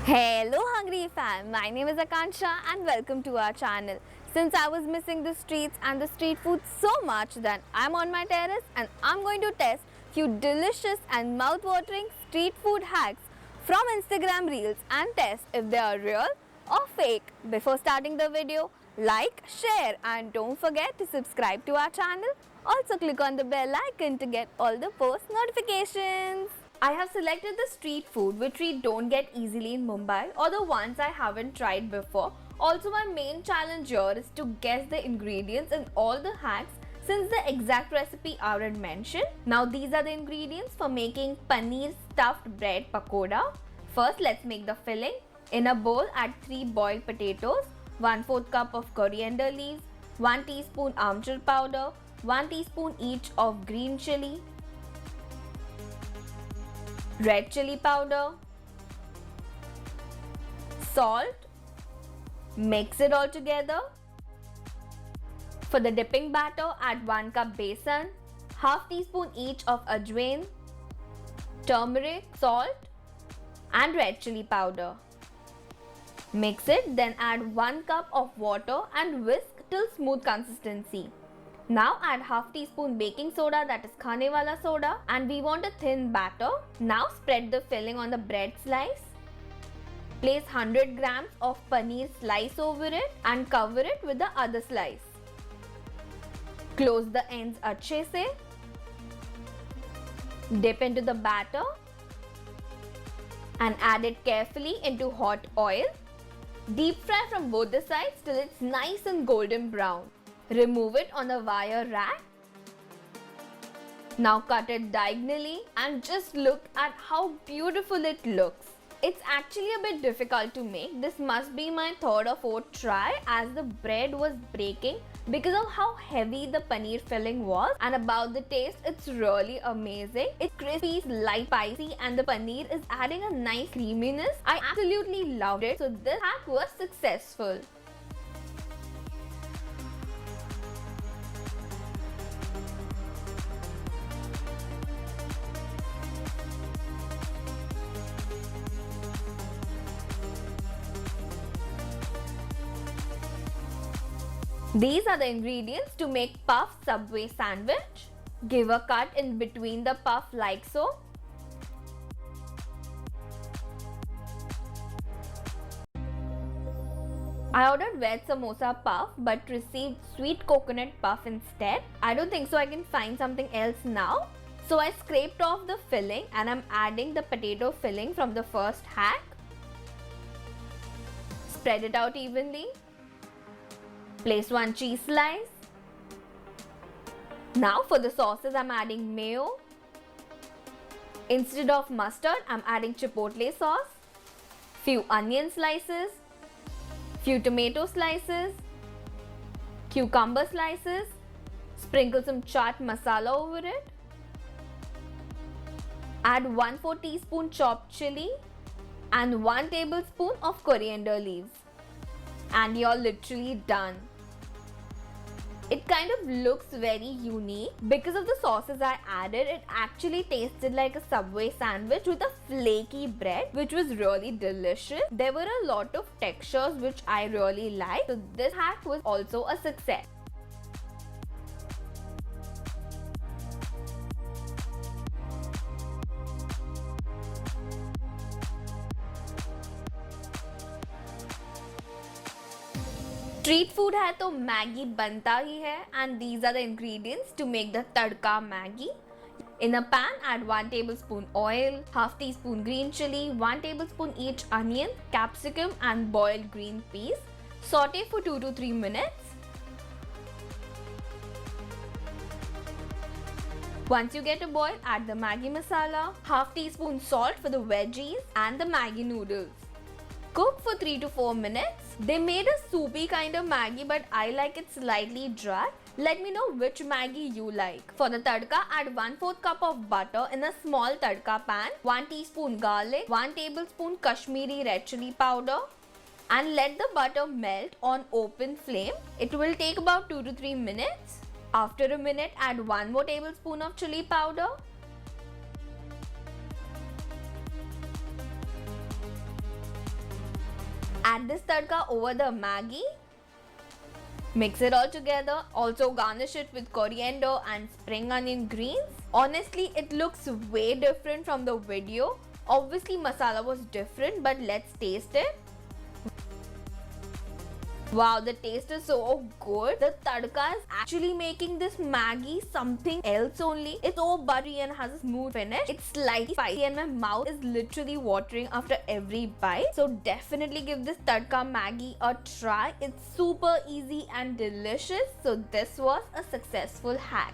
Hello Hungry fam, my name is Akansha and welcome to our channel. Since I was missing the streets and the street food so much, then I'm on my terrace and I'm going to test few delicious and mouth-watering street food hacks from Instagram Reels and test if they are real or fake. Before starting the video, like, share and don't forget to subscribe to our channel. Also click on the bell icon to get all the post notifications. I have selected the street food which we don't get easily in Mumbai or the ones I haven't tried before. Also, my main challenge here is to guess the ingredients in all the hacks since the exact recipe aren't mentioned. Now these are the ingredients for making paneer stuffed bread pakoda. First, let's make the filling. In a bowl, add 3 boiled potatoes, 1/4 cup of coriander leaves, 1 teaspoon amchur powder, 1 teaspoon each of green chili, red chili powder, salt. Mix it all together. For the dipping batter, add 1 cup besan, half teaspoon each of ajwain, turmeric, salt and red chili powder. Mix it, then add 1 cup of water and whisk till smooth consistency. Now add half teaspoon baking soda, that is khane wala soda, and we want a thin batter. Now spread the filling on the bread slice. Place 100 grams of paneer slice over it and cover it with the other slice. Close the ends अच्छे से. Dip into the batter and add it carefully into hot oil. Deep fry from both the sides till it's nice and golden brown. Remove it on a wire rack. Now cut it diagonally and just look at how beautiful it looks. It's actually a bit difficult to make. This must be my 3rd or 4th try as the bread was breaking because of how heavy the paneer filling was. And about the taste, it's really amazing. It's crispy, light, spicy and the paneer is adding a nice creaminess. I absolutely loved it. So this hack was successful. These are the ingredients to make puff Subway sandwich. Give a cut in between the puff like so. I ordered veg samosa puff but received sweet coconut puff instead. I don't think so I can find something else now. So I scraped off the filling and I'm adding the potato filling from the first hack. Spread it out evenly. Place 1 cheese slice. Now for the sauces, I'm adding mayo. Instead of mustard, I'm adding chipotle sauce. Few onion slices. Few tomato slices. Cucumber slices. Sprinkle some chaat masala over it. Add 1/4 teaspoon chopped chili and 1 tablespoon of coriander leaves. And you're literally done. It kind of looks very unique. Because of the sauces I added, it actually tasted like a Subway sandwich with a flaky bread, which was really delicious. There were a lot of textures which I really liked. So this hack was also a success. Street food है तो Maggi बनता ही है and these are the ingredients to make the tadka Maggi. In a pan, add 1 tablespoon oil, half teaspoon green chili, 1 tablespoon each onion, capsicum and boiled green peas. Saute for 2 to 3 minutes. Once you get a boil, add the Maggi masala, half teaspoon salt for the veggies and the Maggi noodles. Cook for 3 to 4 minutes. They made a soupy kind of Maggi but I like it slightly dry. Let me know which Maggi you like. For the tadka, add 1/4 cup of butter in a small tadka pan, 1 teaspoon garlic, 1 tablespoon Kashmiri red chili powder and let the butter melt on open flame. It will take about 2 to 3 minutes. After a minute, add 1 more tablespoon of chili powder. Add this tadka over the Maggi. Mix it all together. Also garnish it with coriander and spring onion greens. Honestly, it looks way different from the video. Obviously, masala was different, but let's taste it. Wow, the taste is so good. The tadka is actually making this Maggi something else only. It's so buttery and has a smooth finish. It's slightly spicy and my mouth is literally watering after every bite. So definitely give this tadka Maggi a try. It's super easy and delicious. So this was a successful hack.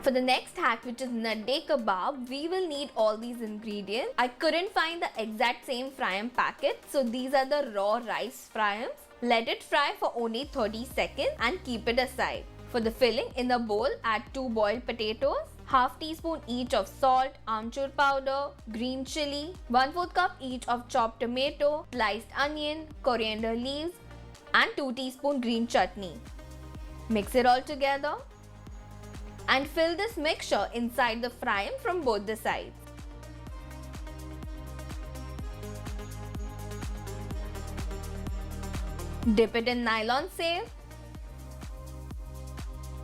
For the next hack, which is Nadde Kebab, we will need all these ingredients. I couldn't find the exact same fryam packet, so these are the raw rice fryams. Let it fry for only 30 seconds and keep it aside. For the filling, in the bowl, add 2 boiled potatoes, half teaspoon each of salt, amchur powder, green chili, 1/4 cup each of chopped tomato, sliced onion, coriander leaves, and 2 teaspoon green chutney. Mix it all together and fill this mixture inside the fryam from both the sides. Dip it in nylon safe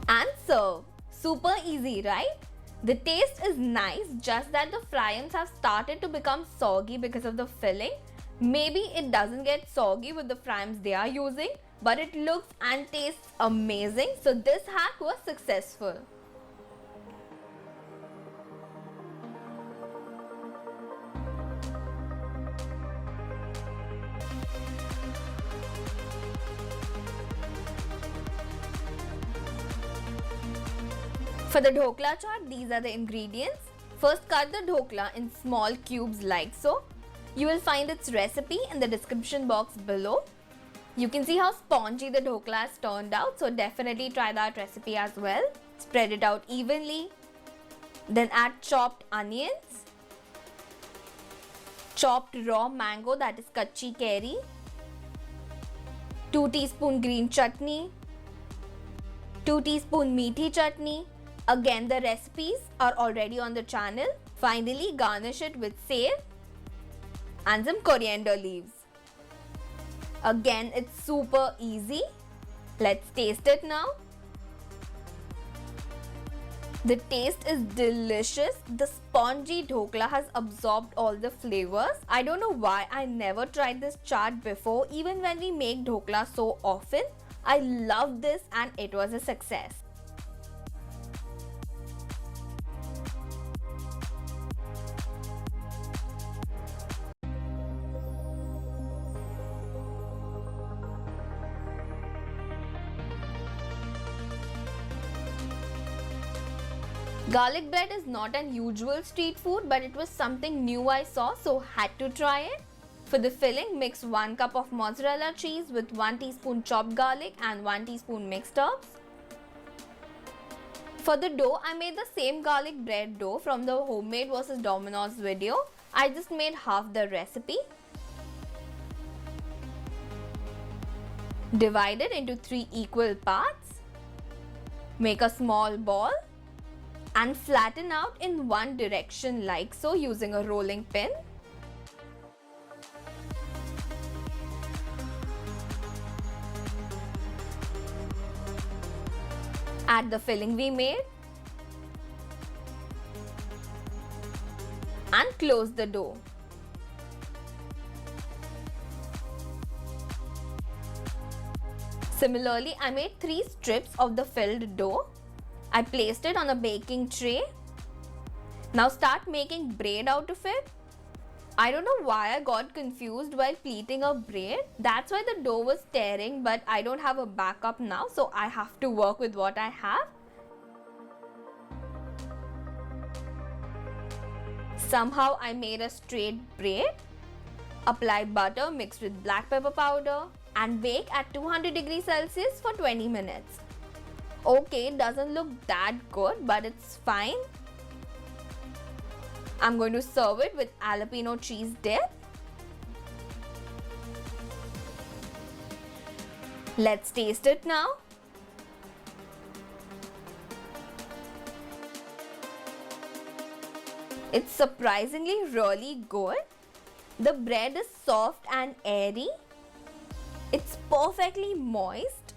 and serve. Super easy, right? The taste is nice, just that the fryams have started to become soggy because of the filling. Maybe it doesn't get soggy with the fryams they are using, but it looks and tastes amazing. So this hack was successful. For the dhokla chaat, these are the ingredients. First, cut the dhokla in small cubes like so. You will find its recipe in the description box below. You can see how spongy the dhokla has turned out, so definitely try that recipe as well. Spread it out evenly. Then add chopped onions, chopped raw mango, that is kachi keri, 2 teaspoon green chutney, 2 teaspoon meathi chutney. Again, the recipes are already on the channel. Finally, garnish it with save and some coriander leaves. Again, it's super easy. Let's taste it now. The taste is delicious. The spongy dhokla has absorbed all the flavors. I don't know why I never tried this chaat before, even when we make dhokla so often. I love this and it was a success. Garlic bread is not an usual street food, but it was something new I saw, so had to try it. For the filling, mix 1 cup of mozzarella cheese with 1 teaspoon chopped garlic and 1 teaspoon mixed herbs. For the dough, I made the same garlic bread dough from the Homemade vs Domino's video. I just made half the recipe. Divide it into 3 equal parts. Make a small ball and flatten out in one direction like so using a rolling pin. Add the filling we made and close the dough. Similarly, I made 3 strips of the filled dough. I placed it on a baking tray. Now start making braid out of it. I don't know why I got confused while pleating a braid. That's why the dough was tearing, but I don't have a backup now, so I have to work with what I have. Somehow I made a straight braid. Apply butter mixed with black pepper powder and bake at 200 degrees Celsius for 20 minutes. Okay, it doesn't look that good, but it's fine. I'm going to serve it with jalapeno cheese dip. Let's taste it now. It's surprisingly really good. The bread is soft and airy. It's perfectly moist.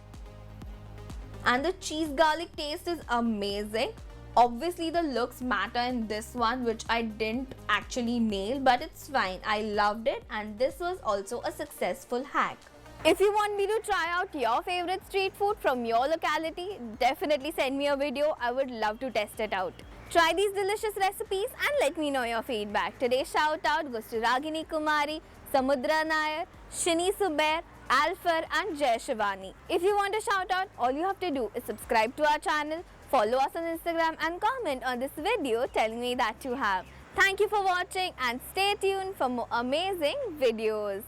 And the cheese garlic taste is amazing. Obviously the looks matter in this one, which I didn't actually nail, but it's fine. I loved it, and this was also a successful hack. If you want me to try out your favorite street food from your locality, definitely send me a video. I would love to test it out. Try these delicious recipes and let me know your feedback. Today's shout out goes to Ragini Kumari, Samudra Nair, Shini Subair, Alfar and Jai Shivani. If you want a shout out, all you have to do is subscribe to our channel, follow us on Instagram and comment on this video telling me that you have. Thank you for watching and stay tuned for more amazing videos.